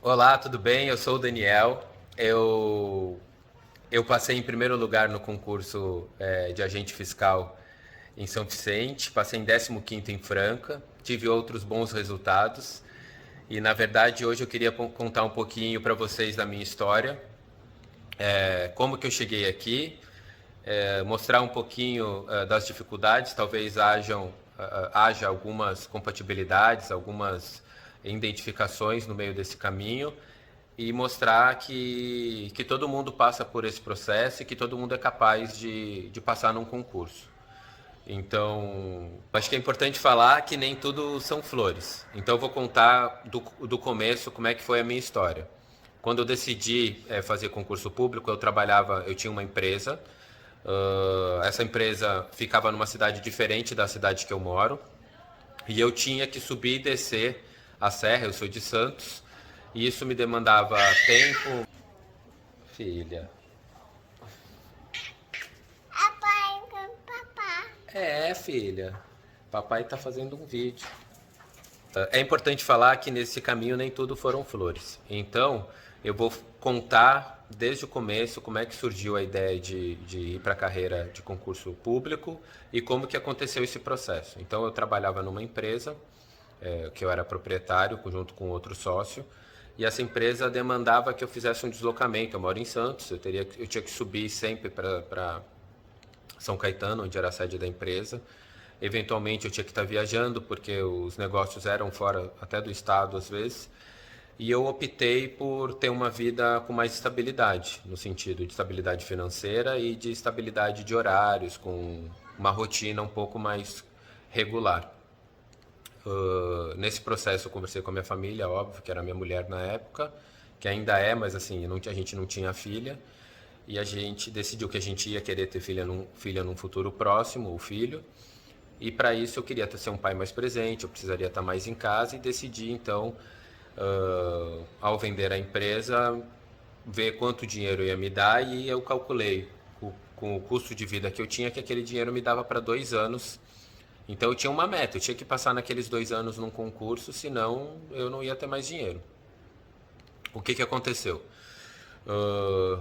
Olá, tudo bem? Eu sou o Daniel. Eu, eu passei em primeiro lugar no concurso de agente fiscal em São Vicente, passei em 15º em Franca, tive outros bons resultados e, na verdade, hoje eu queria contar um pouquinho para vocês da minha história, como que eu cheguei aqui, mostrar um pouquinho das dificuldades, talvez haja algumas compatibilidades, algumas identificações no meio desse caminho e mostrar que todo mundo passa por esse processo e que todo mundo é capaz de passar num concurso. Então, acho que é importante falar que nem tudo são flores. Então, eu vou contar do começo como é que foi a minha história. Quando eu decidi fazer concurso público, eu tinha uma empresa. Essa empresa ficava numa cidade diferente da cidade que eu moro. E eu tinha que subir e descer a serra, eu sou de Santos. E isso me demandava tempo. Filha. Papai com papá. Filha. Papai tá fazendo um vídeo. É importante falar que nesse caminho nem tudo foram flores. Então, eu vou contar desde o começo como é que surgiu a ideia de ir para a carreira de concurso público e como que aconteceu esse processo. Então, eu trabalhava numa empresa, que eu era proprietário, junto com outro sócio, e essa empresa demandava que eu fizesse um deslocamento. Eu moro em Santos, eu tinha que subir sempre para São Caetano, onde era a sede da empresa. Eventualmente eu tinha que estar viajando, porque os negócios eram fora até do estado às vezes. E eu optei por ter uma vida com mais estabilidade, no sentido de estabilidade financeira e de estabilidade de horários, com uma rotina um pouco mais regular. Nesse processo eu conversei com a minha família, óbvio, que era a minha mulher na época, que ainda é, mas assim, a gente não tinha filha. E a gente decidiu que a gente ia querer ter filha num futuro próximo, o filho. E para isso eu queria ser um pai mais presente, eu precisaria estar mais em casa e decidi então, ao vender a empresa, ver quanto dinheiro ia me dar e eu calculei com o custo de vida que eu tinha que aquele dinheiro me dava para 2 anos. Então eu tinha uma meta, eu tinha que passar naqueles 2 anos num concurso, senão eu não ia ter mais dinheiro. O que aconteceu?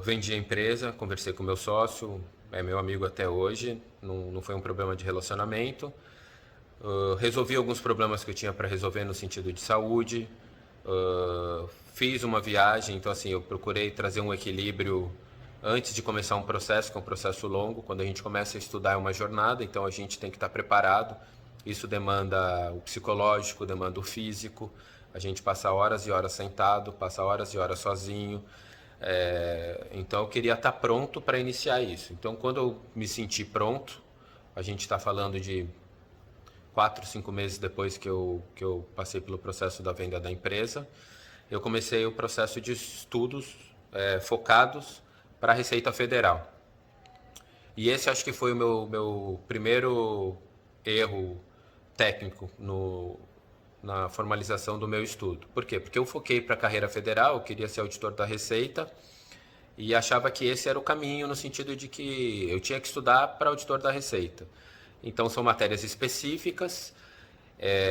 Vendi a empresa, conversei com meu sócio, é meu amigo até hoje, não foi um problema de relacionamento. Resolvi alguns problemas que eu tinha para resolver no sentido de saúde. Fiz uma viagem, então assim, eu procurei trazer um equilíbrio antes de começar um processo, que é um processo longo. Quando a gente começa a estudar é uma jornada, então a gente tem que estar preparado. Isso demanda o psicológico, demanda o físico. A gente passa horas e horas sentado, passa horas e horas sozinho. Então eu queria estar pronto para iniciar isso. Então quando eu me senti pronto, a gente está falando de 4, 5 meses depois que eu passei pelo processo da venda da empresa, eu comecei o processo de estudos focados para a Receita Federal. E esse acho que foi o meu primeiro erro técnico na formalização do meu estudo. Por quê? Porque eu foquei para a carreira federal, eu queria ser auditor da Receita e achava que esse era o caminho no sentido de que eu tinha que estudar para auditor da Receita. Então são matérias específicas,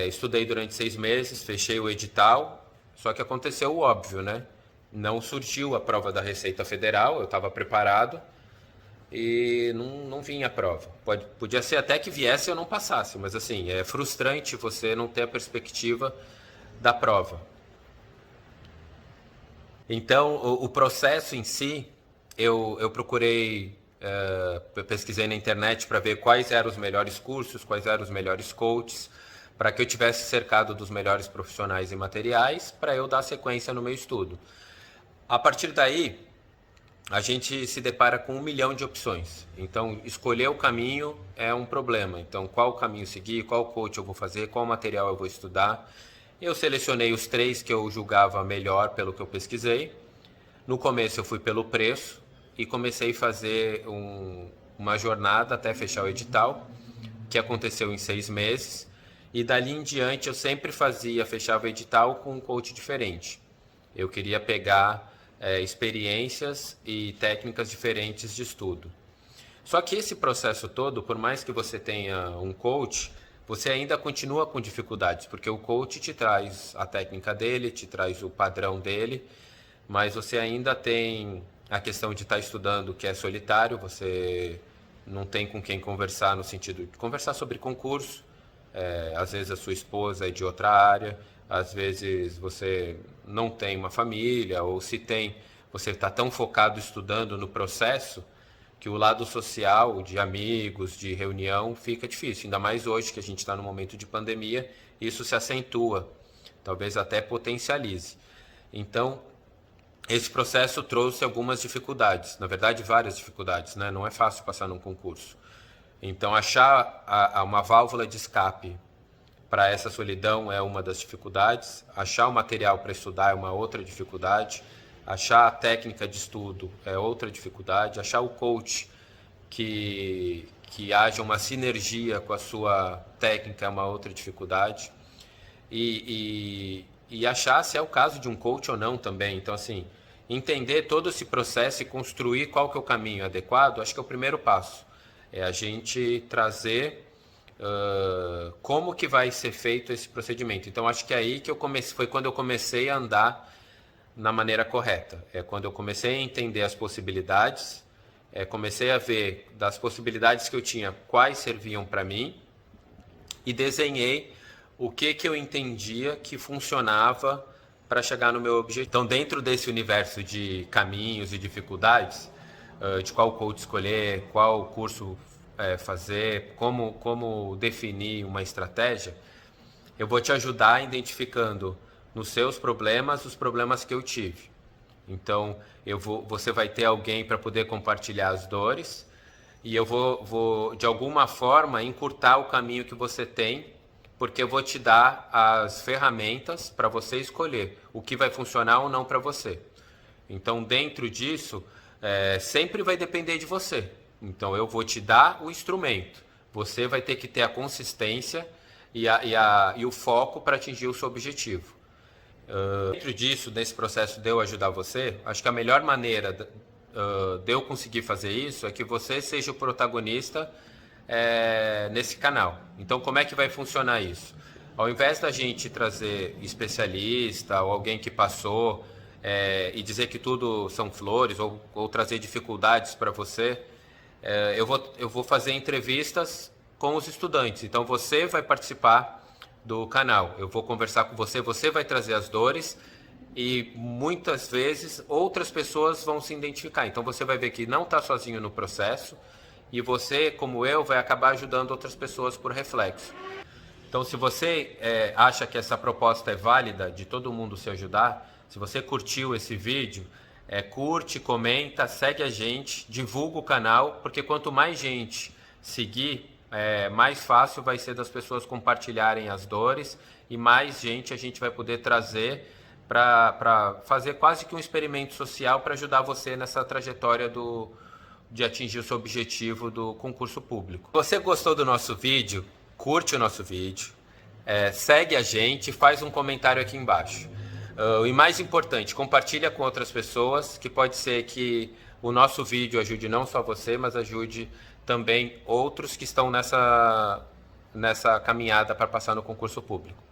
estudei durante 6 meses, fechei o edital, só que aconteceu o óbvio, né? Não surgiu a prova da Receita Federal, eu estava preparado e não vinha a prova. Podia ser até que viesse e eu não passasse, mas assim, é frustrante você não ter a perspectiva da prova. Então, o processo em si, eu procurei, pesquisei na internet para ver quais eram os melhores cursos, quais eram os melhores coaches, para que eu tivesse cercado dos melhores profissionais e materiais, para eu dar sequência no meu estudo. A partir daí, a gente se depara com 1 milhão de opções. Então, escolher o caminho é um problema. Então, qual caminho seguir, qual coach eu vou fazer, qual material eu vou estudar. Eu selecionei os 3 que eu julgava melhor pelo que eu pesquisei. No começo eu fui pelo preço e comecei a fazer uma jornada até fechar o edital, que aconteceu em 6 meses. E dali em diante eu sempre fechava o edital com um coach diferente. Eu queria pegar experiências e técnicas diferentes de estudo. Só que esse processo todo, por mais que você tenha um coach, você ainda continua com dificuldades, porque o coach te traz a técnica dele, te traz o padrão dele, mas você ainda tem a questão de estar estudando, que é solitário, você não tem com quem conversar, no sentido de conversar sobre concurso. Às vezes a sua esposa é de outra área, às vezes você não tem uma família, ou se tem, você está tão focado estudando no processo que o lado social, de amigos, de reunião, fica difícil. Ainda mais hoje que a gente está no momento de pandemia, isso se acentua, talvez até potencialize. Então, esse processo trouxe algumas dificuldades, na verdade várias dificuldades, né? Não é fácil passar num concurso. Então, achar uma válvula de escape para essa solidão é uma das dificuldades, achar o material para estudar é uma outra dificuldade, achar a técnica de estudo é outra dificuldade, achar o coach que haja uma sinergia com a sua técnica é uma outra dificuldade, e achar se é o caso de um coach ou não também. Então, assim, entender todo esse processo e construir qual que é o caminho adequado, acho que é o primeiro passo. É a gente trazer como que vai ser feito esse procedimento. Então, acho que é aí que foi quando eu comecei a andar na maneira correta. É quando eu comecei a entender as possibilidades, comecei a ver das possibilidades que eu tinha, quais serviam para mim, e desenhei o que eu entendia que funcionava para chegar no meu objetivo. Então, dentro desse universo de caminhos e dificuldades, de qual coach escolher, qual curso fazer, como definir uma estratégia, eu vou te ajudar identificando nos seus problemas os problemas que eu tive. Então, você vai ter alguém para poder compartilhar as dores, e eu vou de alguma forma encurtar o caminho que você tem, porque eu vou te dar as ferramentas para você escolher o que vai funcionar ou não para você. Então, dentro disso, sempre vai depender de você. Então, eu vou te dar o instrumento. Você vai ter que ter a consistência e o foco para atingir o seu objetivo. Dentro disso, nesse processo de eu ajudar você, acho que a melhor maneira de eu conseguir fazer isso é que você seja o protagonista nesse canal. Então, como é que vai funcionar isso? Ao invés da gente trazer especialista ou alguém que passou e dizer que tudo são flores, ou trazer dificuldades para você, eu vou fazer entrevistas com os estudantes. Então, você vai participar do canal, eu vou conversar com você, você vai trazer as dores, e muitas vezes outras pessoas vão se identificar. Então, você vai ver que não está sozinho no processo, e você, como eu, vai acabar ajudando outras pessoas por reflexo. Então, se você acha que essa proposta é válida, de todo mundo se ajudar, se você curtiu esse vídeo, curte, comenta, segue a gente, divulga o canal, porque quanto mais gente seguir, mais fácil vai ser das pessoas compartilharem as dores, e mais gente a gente vai poder trazer para fazer quase que um experimento social para ajudar você nessa trajetória de atingir o seu objetivo do concurso público. Se você gostou do nosso vídeo, curte o nosso vídeo, segue a gente, faz um comentário aqui embaixo. E mais importante, compartilha com outras pessoas, que pode ser que o nosso vídeo ajude não só você, mas ajude também outros que estão nessa caminhada para passar no concurso público.